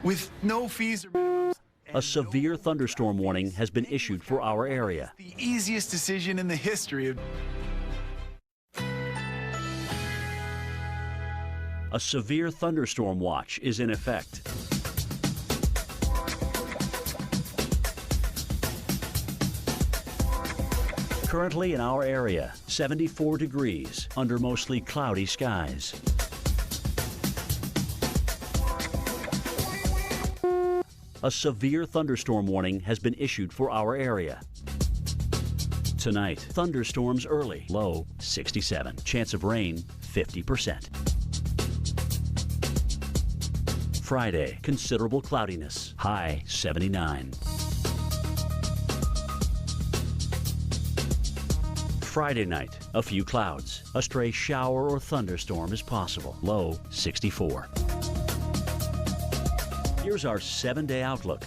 with no fees or minimums. A severe thunderstorm warning has been issued for our area. The easiest decision in the history of... A severe thunderstorm watch is in effect. Currently in our area, 74 degrees under mostly cloudy skies. A severe thunderstorm warning has been issued for our area. Tonight, thunderstorms early, low 67. Chance of rain 50%. Friday, considerable cloudiness, high 79. Friday night, a few clouds. A stray shower or thunderstorm is possible, low 64. Here's our 7-day outlook.